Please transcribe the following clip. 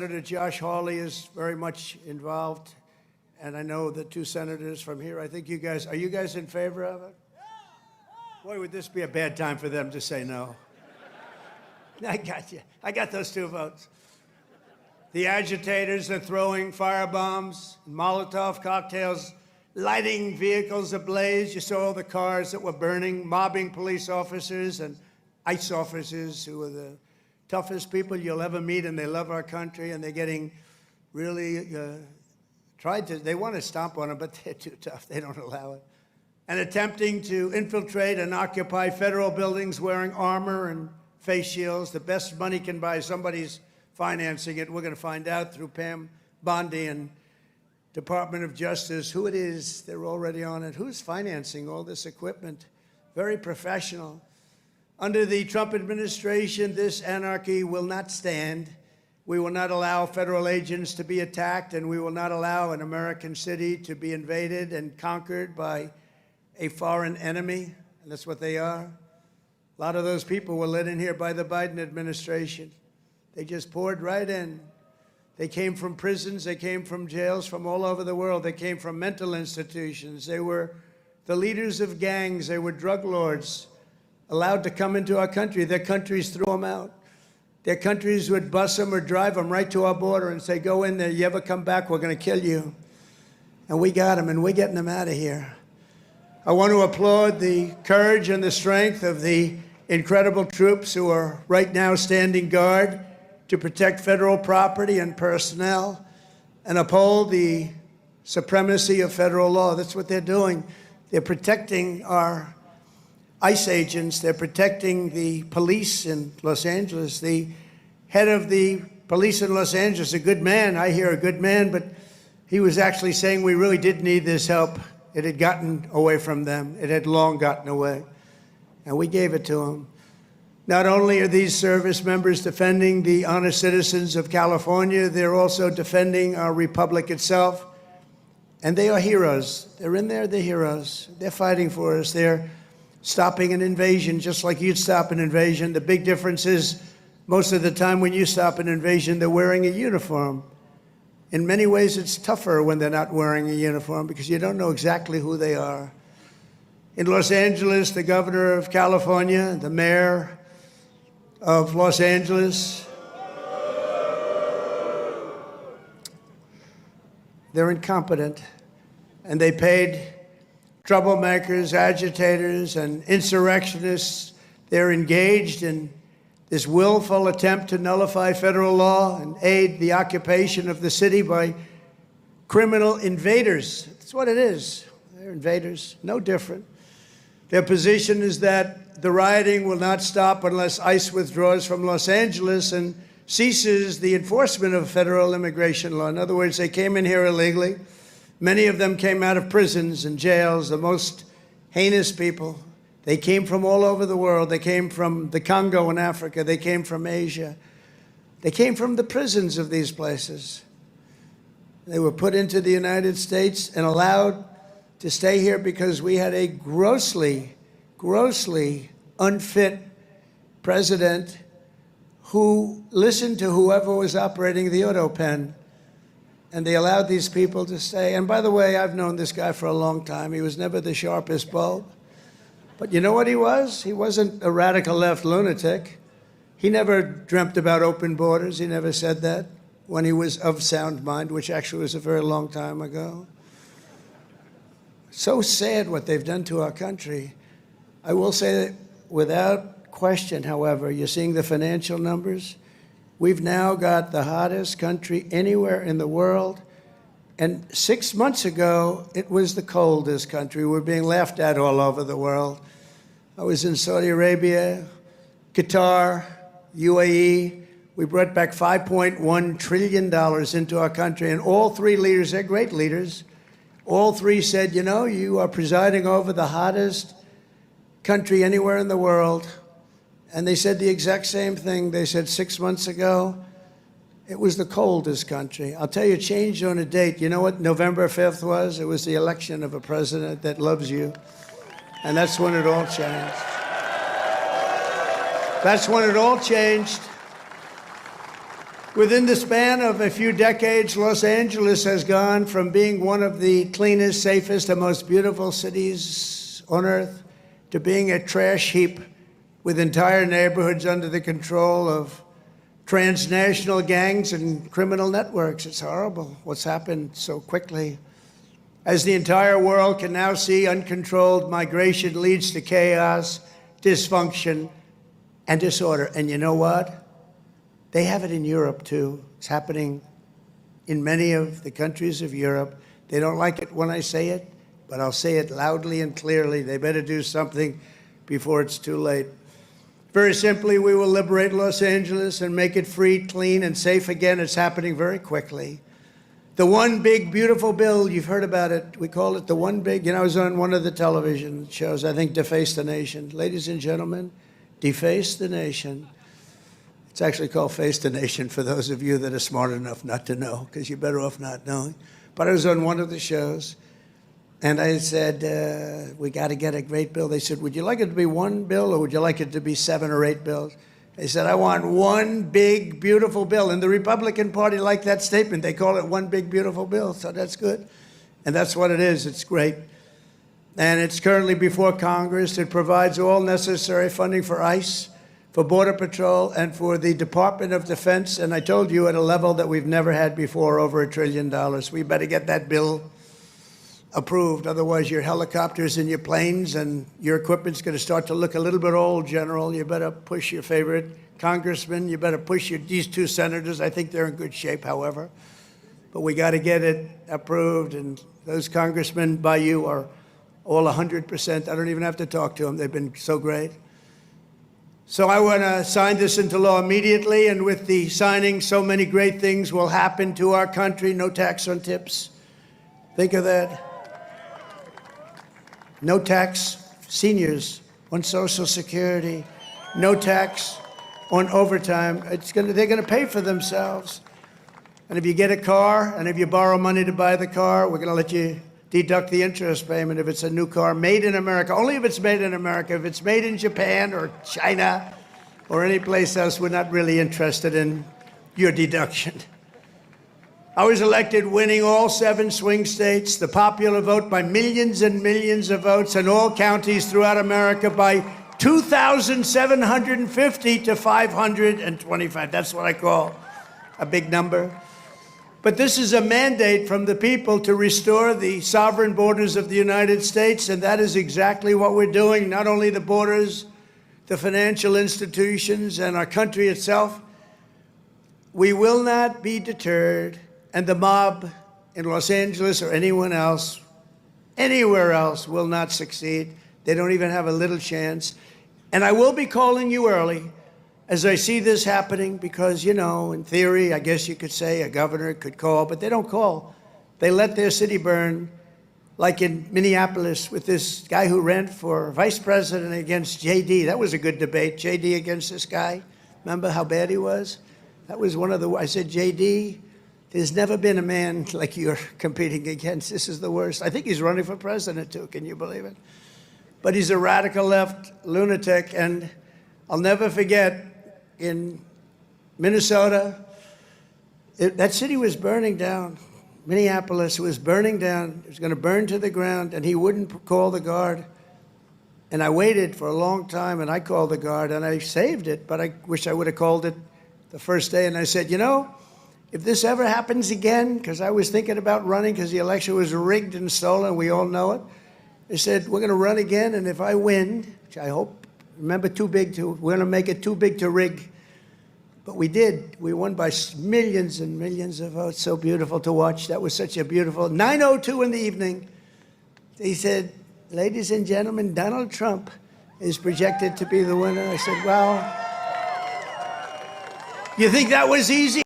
Senator Josh Hawley is very much involved, and I know the two senators from here. I think you guys, are you guys in favor of it? Boy, would this be a bad time for them to say no. I got you. I got those two votes. The agitators are throwing firebombs, Molotov cocktails, lighting vehicles ablaze. You saw all the cars that were burning, mobbing police officers and ICE officers who are the toughest people you'll ever meet, and they love our country, and they're getting really they want to stomp on them, but they're too tough. They don't allow it. And attempting to infiltrate and occupy federal buildings wearing armor and face shields. The best money can buy, somebody's financing it. We're going to find out through Pam Bondi and Department of Justice who it is. They're already on it. Who's financing all this equipment? Very professional. Under the Trump administration, this anarchy will not stand. We will not allow federal agents to be attacked, and we will not allow an American city to be invaded and conquered by a foreign enemy, and that's what they are. A lot of those people were let in here by the Biden administration. They just poured right in. They came from prisons, they came from jails from all over the world. They came from mental institutions. They were the leaders of gangs. They were drug lords allowed to come into our country. Their countries threw them out. Their countries would bus them or drive them right to our border and say, go in there, you ever come back, we're going to kill you. And we got them, and we're getting them out of here. I want to applaud the courage and the strength of the incredible troops who are right now standing guard to protect federal property and personnel and uphold the supremacy of federal law. That's what they're doing. They're protecting our ICE agents. They're protecting the police in Los Angeles. The head of the police in Los Angeles, a good man, I hear a good man, but he was actually saying we really did need this help. It had gotten away from them. It had long gotten away, and we gave it to them. Not only are these service members defending the honest citizens of California, they're also defending our republic itself, and they are heroes. They're in there, they're heroes. They're fighting for us. They're stopping an invasion just like you'd stop an invasion. The big difference is most of the time when you stop an invasion, they're wearing a uniform. In many ways, it's tougher when they're not wearing a uniform because you don't know exactly who they are. In Los Angeles, the governor of California, the mayor of Los Angeles, they're incompetent, and they paid troublemakers, agitators, and insurrectionists. They're engaged in this willful attempt to nullify federal law and aid the occupation of the city by criminal invaders. That's what it is. They're invaders, no different. Their position is that the rioting will not stop unless ICE withdraws from Los Angeles and ceases the enforcement of federal immigration law. In other words, they came in here illegally. Many of them came out of prisons and jails, the most heinous people. They came from all over the world. They came from the Congo in Africa. They came from Asia. They came from the prisons of these places. They were put into the United States and allowed to stay here because we had a grossly, grossly unfit president who listened to whoever was operating the auto pen. And they allowed these people to stay. And by the way, I've known this guy for a long time. He was never the sharpest bulb. But you know what he was? He wasn't a radical left lunatic. He never dreamt about open borders. He never said that when he was of sound mind, which actually was a very long time ago. So sad what they've done to our country. I will say that without question, however, you're seeing the financial numbers. We've now got the hottest country anywhere in the world. And 6 months ago, it was the coldest country. We're being laughed at all over the world. I was in Saudi Arabia, Qatar, UAE. We brought back $5.1 trillion into our country. And all three leaders, they're great leaders, all three said, you know, you are presiding over the hottest country anywhere in the world. And they said the exact same thing. They said 6 months ago, it was the coldest country. I'll tell you, it changed on a date. You know what November 5th was? It was the election of a president that loves you. And that's when it all changed. That's when it all changed. Within the span of a few decades, Los Angeles has gone from being one of the cleanest, safest, and most beautiful cities on earth to being a trash heap with entire neighborhoods under the control of transnational gangs and criminal networks. It's horrible what's happened so quickly. As the entire world can now see, uncontrolled migration leads to chaos, dysfunction, and disorder. And you know what? They have it in Europe, too. It's happening in many of the countries of Europe. They don't like it when I say it, but I'll say it loudly and clearly. They better do something before it's too late. Very simply, we will liberate Los Angeles and make it free, clean, and safe again. It's happening very quickly. The one big, beautiful bill, you've heard about it. We call it the one big, I was on one of the television shows, I think Deface the Nation. Ladies and gentlemen, Deface the Nation. It's actually called Face the Nation for those of you that are smart enough not to know, because you're better off not knowing. But I was on one of the shows, and I said, we got to get a great bill. They said, would you like it to be one bill, or would you like it to be 7 or 8 bills? They said, I want one big, beautiful bill. And the Republican Party liked that statement. They call it one big, beautiful bill, so that's good. And that's what it is. It's great. And it's currently before Congress. It provides all necessary funding for ICE, for Border Patrol, and for the Department of Defense. And I told you at a level that we've never had before, over $1 trillion. We better get that bill approved. Otherwise, your helicopters and your planes and your equipment's going to start to look a little bit old, General. You better push your favorite congressman. You better push these 2 senators. I think they're in good shape, however. But we got to get it approved. And those congressmen by you are all 100%. I don't even have to talk to them. They've been so great. So I want to sign this into law immediately, and with the signing, so many great things will happen to our country. No tax on tips. Think of that. No tax, seniors on Social Security. No tax on overtime. They're going to pay for themselves. And if you get a car, and if you borrow money to buy the car, we're going to let you deduct the interest payment if it's a new car made in America. Only if it's made in America. If it's made in Japan or China or any place else, we're not really interested in your deduction. I was elected winning all 7 swing states, the popular vote by millions and millions of votes, in all counties throughout America by 2,750 to 525. That's what I call a big number. But this is a mandate from the people to restore the sovereign borders of the United States, and that is exactly what we're doing. Not only the borders, the financial institutions, and our country itself. We will not be deterred, and the mob in Los Angeles or anyone else, anywhere else, will not succeed. They don't even have a little chance. And I will be calling you early as I see this happening, because, in theory, I guess you could say a governor could call, but they don't call. They let their city burn, like in Minneapolis with this guy who ran for vice president against J.D. That was a good debate, J.D. against this guy. Remember how bad he was? That was one of the, I said, J.D., there's never been a man like you're competing against. This is the worst. I think he's running for president, too. Can you believe it? But he's a radical left lunatic, and I'll never forget, in Minnesota, that city was burning down. Minneapolis was burning down. It was going to burn to the ground, and he wouldn't call the guard. And I waited for a long time, and I called the guard, and I saved it, but I wish I would have called it the first day. And I said, if this ever happens again, because I was thinking about running because the election was rigged and stolen, we all know it. I said, we're going to run again, and if I win, which I hope, remember, we're going to make it too big to rig. But we did. We won by millions and millions of votes. So beautiful to watch. That was such a beautiful, 9:02 in the evening. They said, ladies and gentlemen, Donald Trump is projected to be the winner. I said, well, you think that was easy?